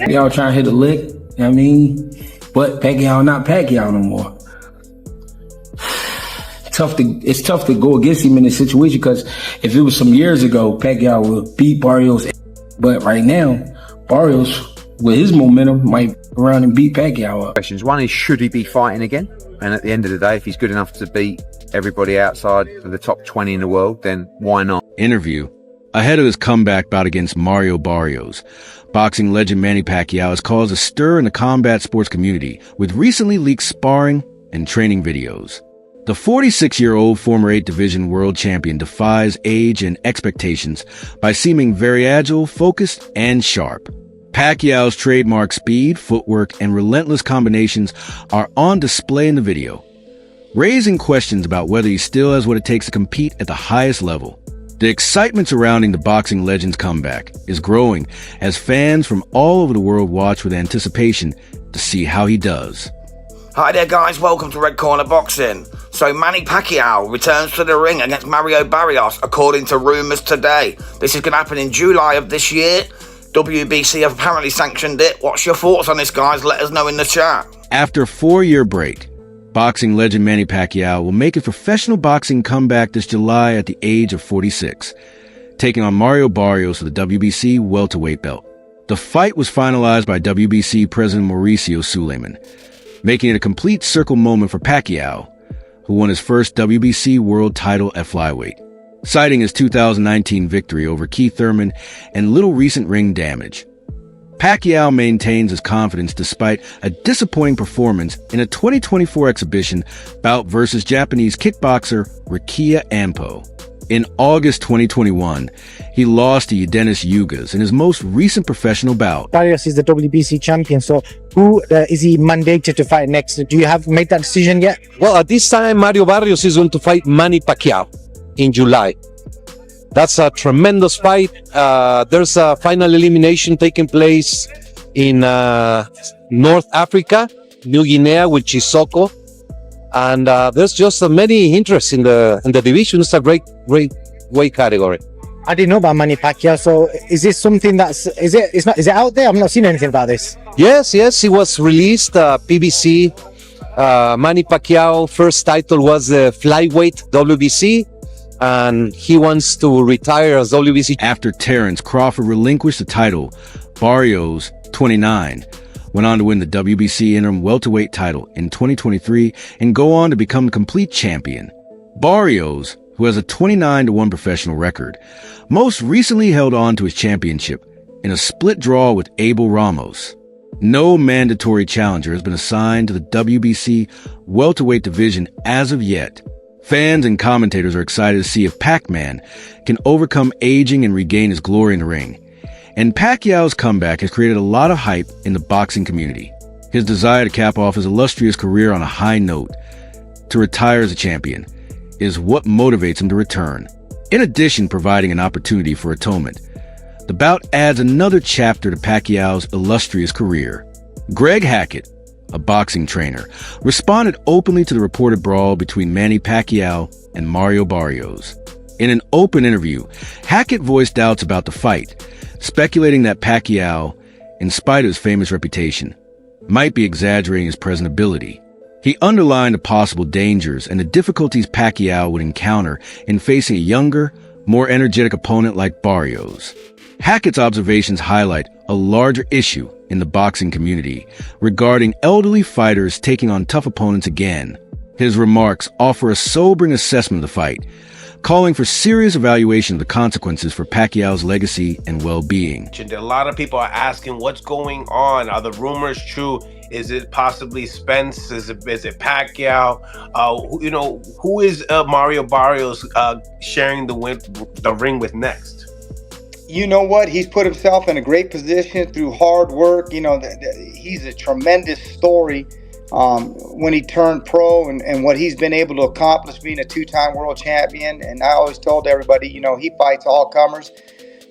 Y'all trying to hit a lick, you know what I mean? But Pacquiao not Pacquiao no more. It's tough to go against him in this situation because if it was some years ago, Pacquiao would beat Barrios. But right now, Barrios, with his momentum, might go around and beat Pacquiao up. Questions. One is, should he be fighting again? And at the end of the day, if he's good enough to beat everybody outside of the top 20 in the world, then why not? Interview. Ahead of his comeback bout against Mario Barrios, boxing legend Manny Pacquiao has caused a stir in the combat sports community with recently leaked sparring and training videos. The 46-year-old former 8th Division world champion defies age and expectations by seeming very agile, focused, and sharp. Pacquiao's trademark speed, footwork, and relentless combinations are on display in the video, raising questions about whether he still has what it takes to compete at the highest level. The excitement surrounding the boxing legend's comeback is growing as fans from all over the world watch with anticipation to see how he does. Hi there guys, welcome to Red Corner Boxing. So Manny Pacquiao returns to the ring against Mario Barrios according to rumours today. This is going to happen in July of this year. WBC have apparently sanctioned it. What's your thoughts on this, guys? Let us know in the chat. After a 4-year break, boxing legend Manny Pacquiao will make his professional boxing comeback this July at the age of 46, taking on Mario Barrios for the WBC welterweight belt. The fight was finalized by WBC President Mauricio Suleiman, making it a complete circle moment for Pacquiao, who won his first WBC world title at flyweight, citing his 2019 victory over Keith Thurman and little recent ring damage. Pacquiao maintains his confidence despite a disappointing performance in a 2024 exhibition bout versus Japanese kickboxer Rikia Ampo. In August 2021, he lost to Dennis Yugas in his most recent professional bout. Barrios is the WBC champion, so who is he mandated to fight next? Do you have made that decision yet? Well, at this time, Mario Barrios is going to fight Manny Pacquiao in July. That's a tremendous fight. There's a final elimination taking place in North Africa, New Guinea with Chisoko. And there's just many interests in the division. It's a great weight category. I didn't know about Manny Pacquiao. So is this something is it out there? I've not seen anything about this. Yes, it was released. PBC. Manny Pacquiao first title was the flyweight WBC, and he wants to retire as WBC. After Terence Crawford relinquished the title, Barrios, 29, went on to win the WBC interim welterweight title in 2023 and go on to become the complete champion. Barrios, who has a 29-1 professional record, most recently held on to his championship in a split draw with Abel Ramos. No mandatory challenger has been assigned to the WBC welterweight division as of yet. Fans and commentators are excited to see if Pac-Man can overcome aging and regain his glory in the ring. And Pacquiao's comeback has created a lot of hype in the boxing community. His desire to cap off his illustrious career on a high note, to retire as a champion, is what motivates him to return. In addition, providing an opportunity for atonement, the bout adds another chapter to Pacquiao's illustrious career. Greg Hackett, a boxing trainer, responded openly to the reported brawl between Manny Pacquiao and Mario Barrios. In an open interview, Hackett voiced doubts about the fight, speculating that Pacquiao, in spite of his famous reputation, might be exaggerating his present ability. He underlined the possible dangers and the difficulties Pacquiao would encounter in facing a younger, more energetic opponent like Barrios. Hackett's observations highlight a larger issue in the boxing community regarding elderly fighters taking on tough opponents again. His remarks offer a sobering assessment of the fight, calling for serious evaluation of the consequences for Pacquiao's legacy and well-being. A lot of people are asking what's going on. Are the rumors true? Is it possibly Spence? Is it Pacquiao? Who is Mario Barrios sharing the ring with next? You know what? He's put himself in a great position through hard work. He's a tremendous story. When he turned pro and what he's been able to accomplish being a two-time world champion. And I always told everybody, he fights all comers.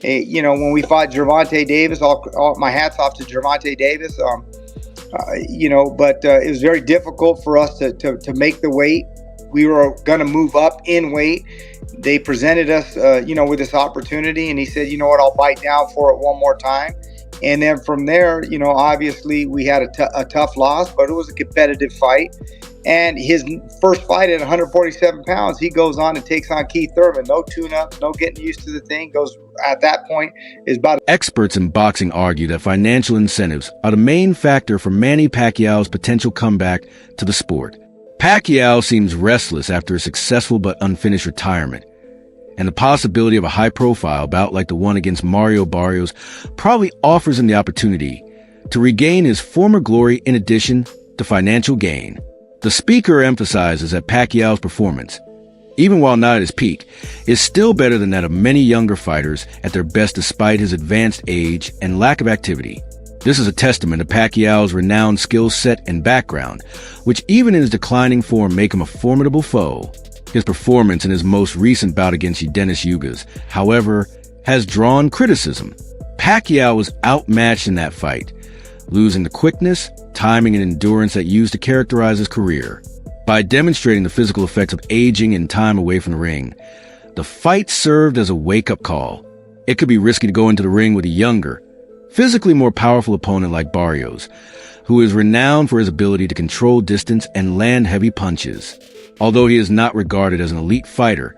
When we fought Gervonta Davis, all my hats off to Gervonta Davis. But it was very difficult for us to make the weight. we were going to move up in weight. They presented us, with this opportunity, and he said, you know what, I'll bite down for it one more time. And then from there, obviously we had a tough loss, but it was a competitive fight. And his first fight at 147 pounds, he goes on and takes on Keith Thurman. No tune-up, no getting used to the thing. Goes at that point is about. Experts in boxing argue that financial incentives are the main factor for Manny Pacquiao's potential comeback to the sport. Pacquiao seems restless after a successful but unfinished retirement, and the possibility of a high-profile bout like the one against Mario Barrios probably offers him the opportunity to regain his former glory in addition to financial gain. The speaker emphasizes that Pacquiao's performance, even while not at his peak, is still better than that of many younger fighters at their best despite his advanced age and lack of activity. This is a testament to Pacquiao's renowned skill set and background, which even in his declining form make him a formidable foe. His performance in his most recent bout against Dennis Yugas, however, has drawn criticism. Pacquiao was outmatched in that fight, losing the quickness, timing, and endurance that used to characterize his career. By demonstrating the physical effects of aging and time away from the ring, the fight served as a wake-up call. It could be risky to go into the ring with a younger, physically more powerful opponent like Barrios, who is renowned for his ability to control distance and land heavy punches. Although he is not regarded as an elite fighter,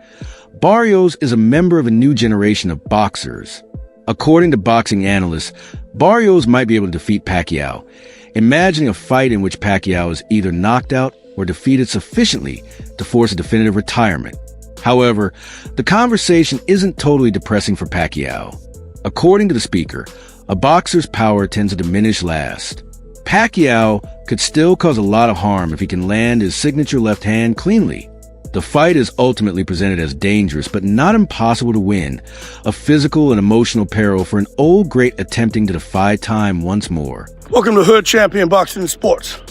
Barrios is a member of a new generation of boxers. According to boxing analysts, Barrios might be able to defeat Pacquiao, imagining a fight in which Pacquiao is either knocked out or defeated sufficiently to force a definitive retirement. However, the conversation isn't totally depressing for Pacquiao. According to the speaker, a boxer's power tends to diminish last. Pacquiao could still cause a lot of harm if he can land his signature left hand cleanly. The fight is ultimately presented as dangerous but not impossible to win, a physical and emotional peril for an old great attempting to defy time once more. Welcome to Hood Champion Boxing and Sports.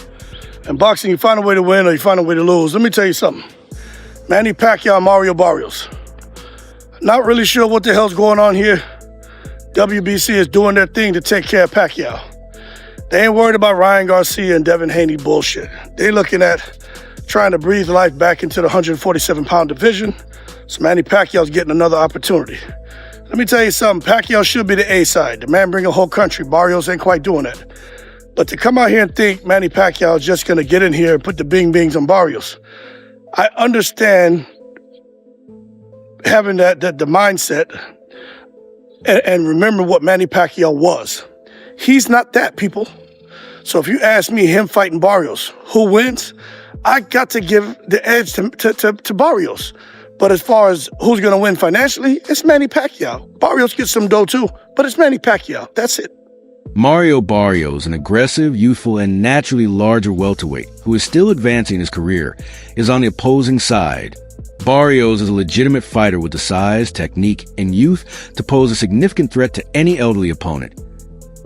In boxing, you find a way to win or you find a way to lose. Let me tell you something. Manny Pacquiao, Mario Barrios. Not really sure what the hell's going on here. WBC is doing their thing to take care of Pacquiao. They ain't worried about Ryan Garcia and Devin Haney bullshit. They looking at trying to breathe life back into the 147-pound division. So Manny Pacquiao's getting another opportunity. Let me tell you something. Pacquiao should be the A side. The man bring a whole country. Barrios ain't quite doing that. But to come out here and think Manny Pacquiao is just going to get in here and put the bing-bings on Barrios, I understand having the mindset and remember what Manny Pacquiao was. He's not that, people. So if you ask me, him fighting Barrios, who wins? I got to give the edge to Barrios. But as far as who's going to win financially, it's Manny Pacquiao. Barrios gets some dough too, but it's Manny Pacquiao. That's it. Mario Barrios, an aggressive, youthful, and naturally larger welterweight who is still advancing his career, is on the opposing side. Barrios is a legitimate fighter with the size, technique, and youth to pose a significant threat to any elderly opponent.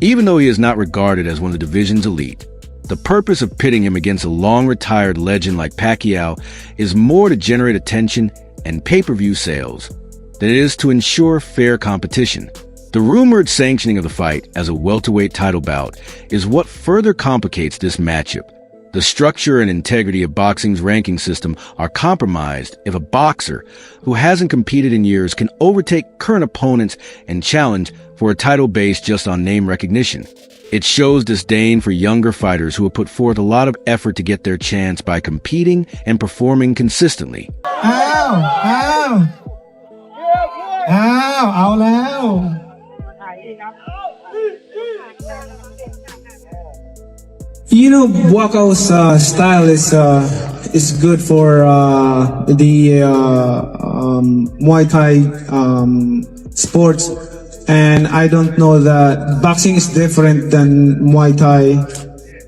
Even though he is not regarded as one of the division's elite, the purpose of pitting him against a long-retired legend like Pacquiao is more to generate attention and pay-per-view sales than it is to ensure fair competition. The rumored sanctioning of the fight as a welterweight title bout is what further complicates this matchup. The structure and integrity of boxing's ranking system are compromised if a boxer who hasn't competed in years can overtake current opponents and challenge for a title based just on name recognition. It shows disdain for younger fighters who have put forth a lot of effort to get their chance by competing and performing consistently.เอาแล้ว You know, Walko's style is good for the Muay Thai sports, and I don't know that boxing is different than Muay Thai,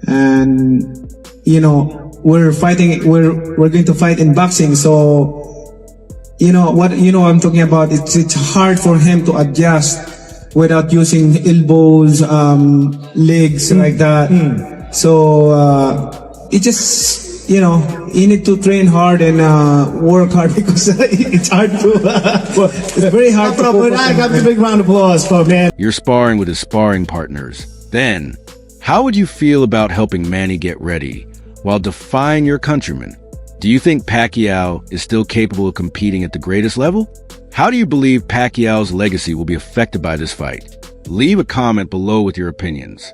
and you know we're going to fight in boxing, so you know what I'm talking about. It's hard for him to adjust without using elbows, legs like that. So it just, you need to train hard and work hard because it's hard to. It's very hard to. I got a big round of applause for man. You're sparring with his sparring partners. Then, how would you feel about helping Manny get ready while defying your countrymen? Do you think Pacquiao is still capable of competing at the greatest level? How do you believe Pacquiao's legacy will be affected by this fight? Leave a comment below with your opinions.